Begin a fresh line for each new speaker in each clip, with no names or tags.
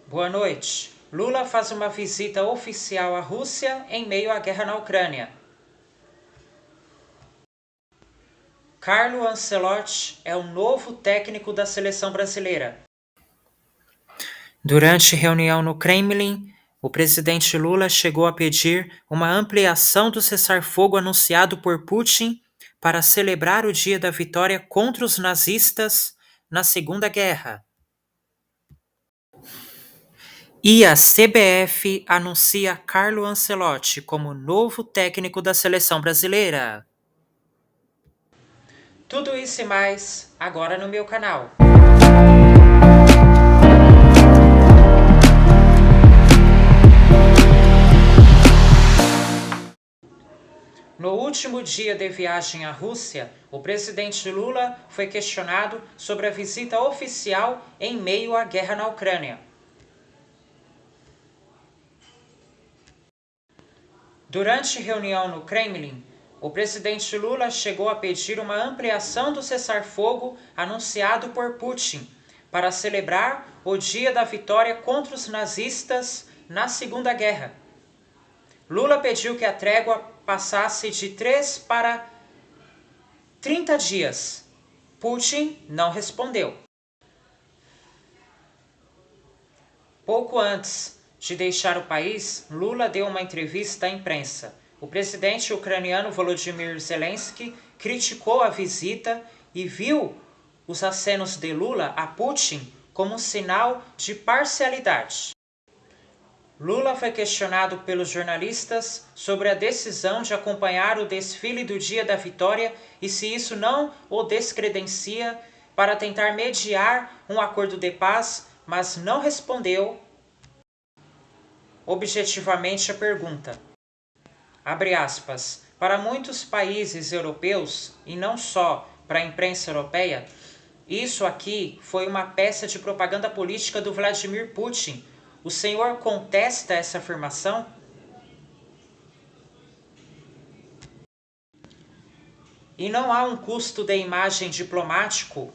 Boa noite. Lula faz uma visita oficial à Rússia em meio à guerra na Ucrânia. Carlo Ancelotti é o novo técnico da seleção brasileira. Durante reunião no Kremlin, o presidente Lula chegou a pedir uma ampliação do cessar-fogo anunciado por Putin para celebrar o dia da vitória contra os nazistas na Segunda Guerra. E a CBF anuncia Carlo Ancelotti como novo técnico da seleção brasileira. Tudo isso e mais agora no meu canal. No último dia de viagem à Rússia, o presidente Lula foi questionado sobre a visita oficial em meio à guerra na Ucrânia. Durante reunião no Kremlin, o presidente Lula chegou a pedir uma ampliação do cessar-fogo anunciado por Putin para celebrar o dia da vitória contra os nazistas na Segunda Guerra. Lula pediu que a trégua passasse de 3 para 30 dias. Putin não respondeu. Pouco antes de deixar o país, Lula deu uma entrevista à imprensa. O presidente ucraniano Volodymyr Zelensky criticou a visita e viu os acenos de Lula a Putin como um sinal de parcialidade. Lula foi questionado pelos jornalistas sobre a decisão de acompanhar o desfile do Dia da Vitória e se isso não o descredencia para tentar mediar um acordo de paz, mas não respondeu objetivamente a pergunta. Abre aspas. Para muitos países europeus, e não só para a imprensa europeia, isso aqui foi uma peça de propaganda política do Vladimir Putin. O senhor contesta essa afirmação? E não há um custo de imagem diplomático,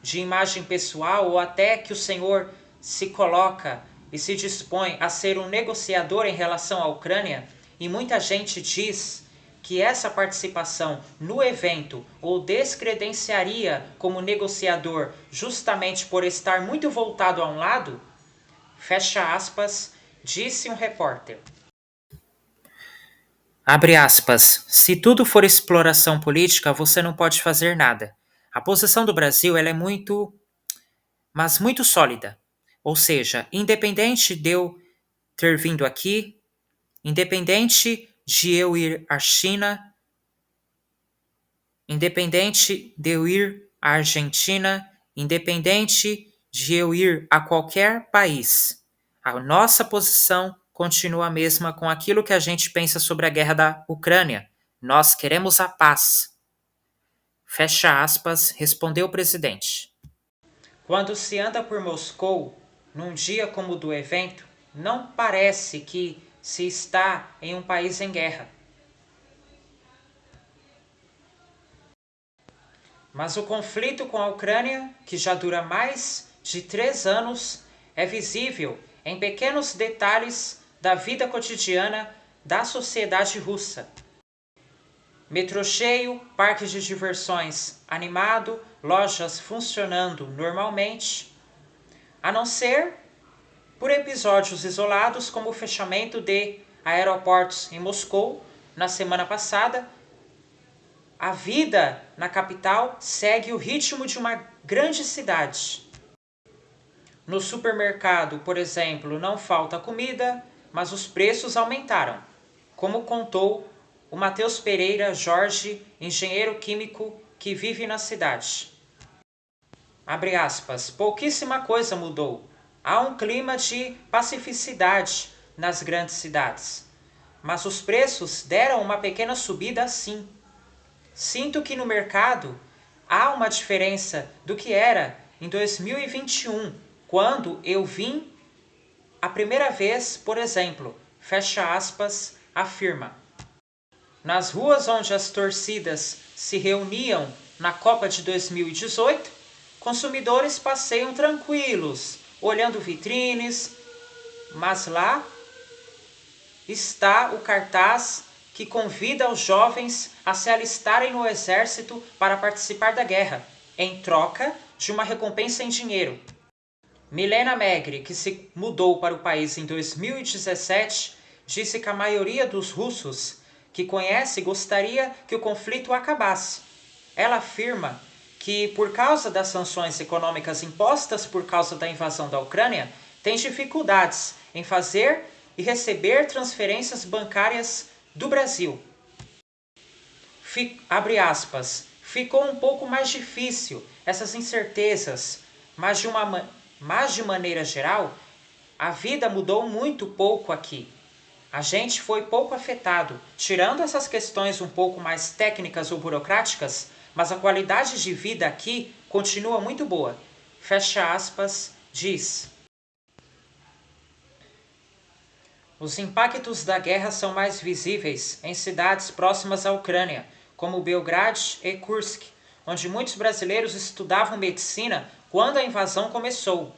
de imagem pessoal, ou até que o senhor se coloca e se dispõe a ser um negociador em relação à Ucrânia? E muita gente diz que essa participação no evento o descredenciaria como negociador justamente por estar muito voltado a um lado? Fecha aspas, disse um repórter. Abre aspas, se tudo for exploração política, você não pode fazer nada. A posição do Brasil ela é muito sólida. Ou seja, independente de eu ter vindo aqui, independente de eu ir à China, independente de eu ir à Argentina, independente de eu ir a qualquer país, a nossa posição continua a mesma com aquilo que a gente pensa sobre a guerra da Ucrânia. Nós queremos a paz. Fecha aspas, respondeu o presidente. Quando se anda por Moscou, num dia como o do evento, não parece que se está em um país em guerra. Mas o conflito com a Ucrânia, que já dura mais de 3 anos, é visível em pequenos detalhes da vida cotidiana da sociedade russa. Metrô cheio, parque de diversões animado, lojas funcionando normalmente, a não ser por episódios isolados como o fechamento de aeroportos em Moscou na semana passada. A vida na capital segue o ritmo de uma grande cidade. No supermercado, por exemplo, não falta comida, mas os preços aumentaram, como contou o Matheus Pereira Jorge, engenheiro químico que vive na cidade. Abre aspas, pouquíssima coisa mudou. Há um clima de pacificidade nas grandes cidades, mas os preços deram uma pequena subida sim. Sinto que no mercado há uma diferença do que era em 2021, quando eu vim a primeira vez, por exemplo, fecha aspas, afirma. Nas ruas onde as torcidas se reuniam na Copa de 2018, consumidores passeiam tranquilos, olhando vitrines mas lá está o cartaz que convida os jovens a se alistarem no exército para participar da guerra, em troca de uma recompensa em dinheiro. Milena Megre, que se mudou para o país em 2017, disse que a maioria dos russos que conhece gostaria que o conflito acabasse. Ela afirma que, por causa das sanções econômicas impostas por causa da invasão da Ucrânia, tem dificuldades em fazer e receber transferências bancárias do Brasil. Abre aspas, ficou um pouco mais difícil essas incertezas, mas de maneira geral, a vida mudou muito pouco aqui. A gente foi pouco afetado, tirando essas questões um pouco mais técnicas ou burocráticas, mas a qualidade de vida aqui continua muito boa. Fecha aspas, diz. Os impactos da guerra são mais visíveis em cidades próximas à Ucrânia, como Belgrado e Kursk, onde muitos brasileiros estudavam medicina quando a invasão começou.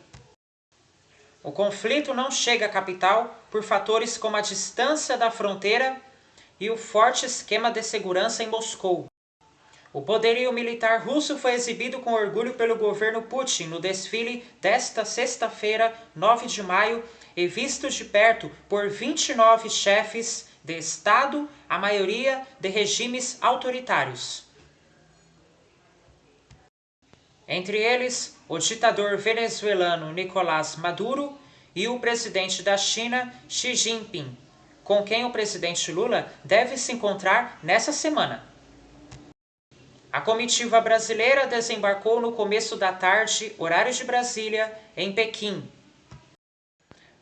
O conflito não chega à capital por fatores como a distância da fronteira e o forte esquema de segurança em Moscou. O poderio militar russo foi exibido com orgulho pelo governo Putin no desfile desta sexta-feira, 9 de maio, e visto de perto por 29 chefes de Estado, a maioria de regimes autoritários. Entre eles, o ditador venezuelano Nicolás Maduro e o presidente da China, Xi Jinping, com quem o presidente Lula deve se encontrar nessa semana. A comitiva brasileira desembarcou no começo da tarde, horário de Brasília, em Pequim.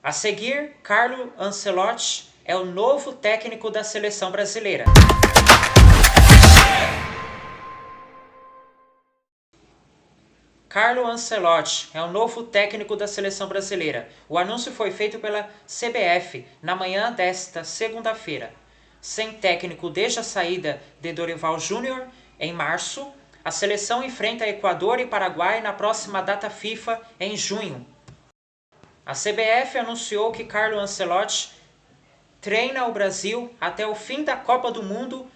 A seguir, Carlo Ancelotti é o novo técnico da seleção brasileira. Carlo Ancelotti é o novo técnico da seleção brasileira. O anúncio foi feito pela CBF na manhã desta segunda-feira. Sem técnico desde a saída de Dorival Júnior, em março, a seleção enfrenta Equador e Paraguai na próxima data FIFA, em junho. A CBF anunciou que Carlo Ancelotti treina o Brasil até o fim da Copa do Mundo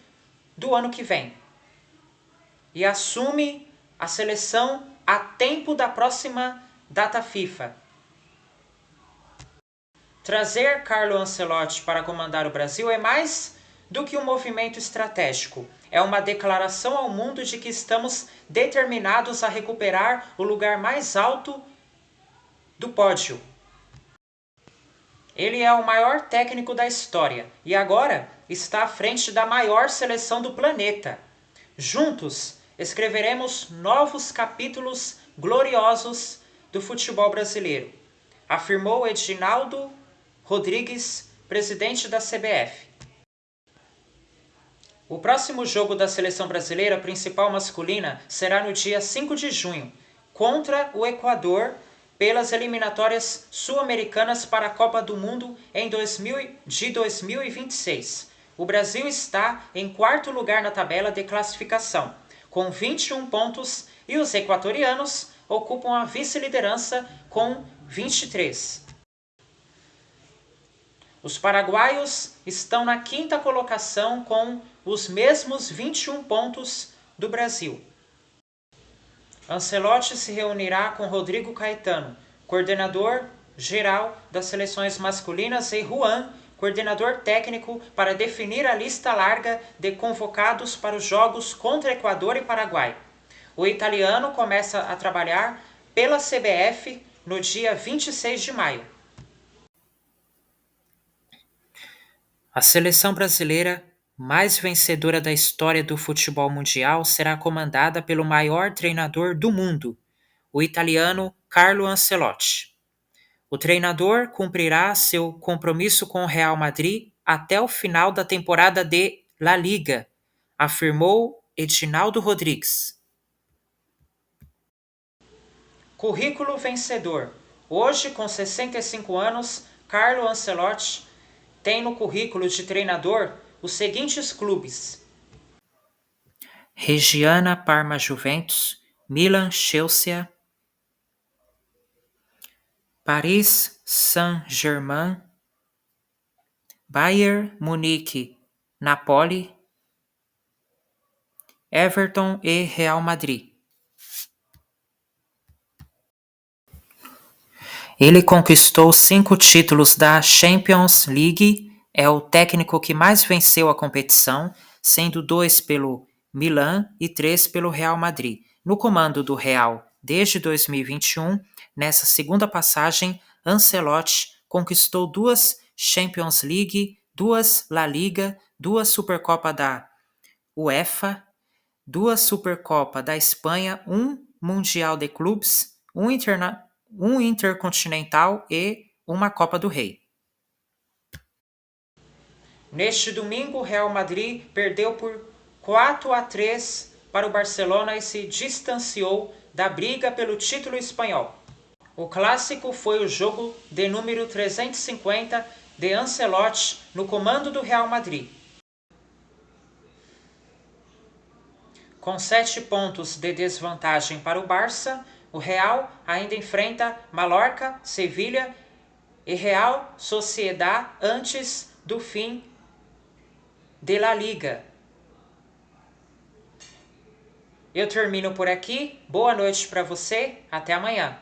do ano que vem e assume a seleção a tempo da próxima data FIFA. Trazer Carlo Ancelotti para comandar o Brasil é mais do que um movimento estratégico. É uma declaração ao mundo de que estamos determinados a recuperar o lugar mais alto do pódio. Ele é o maior técnico da história e agora está à frente da maior seleção do planeta. Juntos, escreveremos novos capítulos gloriosos do futebol brasileiro, afirmou Edinaldo Rodrigues, presidente da CBF. O próximo jogo da seleção brasileira principal masculina será no dia 5 de junho, contra o Equador, pelas eliminatórias sul-americanas para a Copa do Mundo de 2026. O Brasil está em quarto lugar na tabela de classificação, com 21 pontos, e os equatorianos ocupam a vice-liderança com 23. Os paraguaios estão na quinta colocação com os mesmos 21 pontos do Brasil. Ancelotti se reunirá com Rodrigo Caetano, coordenador geral das seleções masculinas, e Juan, coordenador técnico, para definir a lista larga de convocados para os jogos contra Equador e Paraguai. O italiano começa a trabalhar pela CBF no dia 26 de maio. A seleção brasileira, mais vencedora da história do futebol mundial, será comandada pelo maior treinador do mundo, o italiano Carlo Ancelotti. O treinador cumprirá seu compromisso com o Real Madrid até o final da temporada de La Liga, afirmou Edinaldo Rodrigues. Currículo vencedor. Hoje, com 65 anos, Carlo Ancelotti tem no currículo de treinador os seguintes clubes: Reggiana Parma Juventus, Milan Chelsea, Paris Saint-Germain, Bayern Munique, Napoli, Everton e Real Madrid. Ele conquistou 5 títulos da Champions League, é o técnico que mais venceu a competição, sendo 2 pelo Milan e 3 pelo Real Madrid. No comando do Real desde 2021, nessa segunda passagem, Ancelotti conquistou 2 Champions League, 2 La Liga, 2 Supercopa da UEFA, 2 Supercopa da Espanha, 1 Mundial de Clubes, 1 Intercontinental e uma Copa do Rei. Neste domingo, o Real Madrid perdeu por 4-3 para o Barcelona e se distanciou da briga pelo título espanhol. O clássico foi o jogo de número 350 de Ancelotti no comando do Real Madrid. Com 7 pontos de desvantagem para o Barça, o Real ainda enfrenta Mallorca, Sevilha e Real Sociedad antes do fim de La Liga. Eu termino por aqui. Boa noite para você. Até amanhã.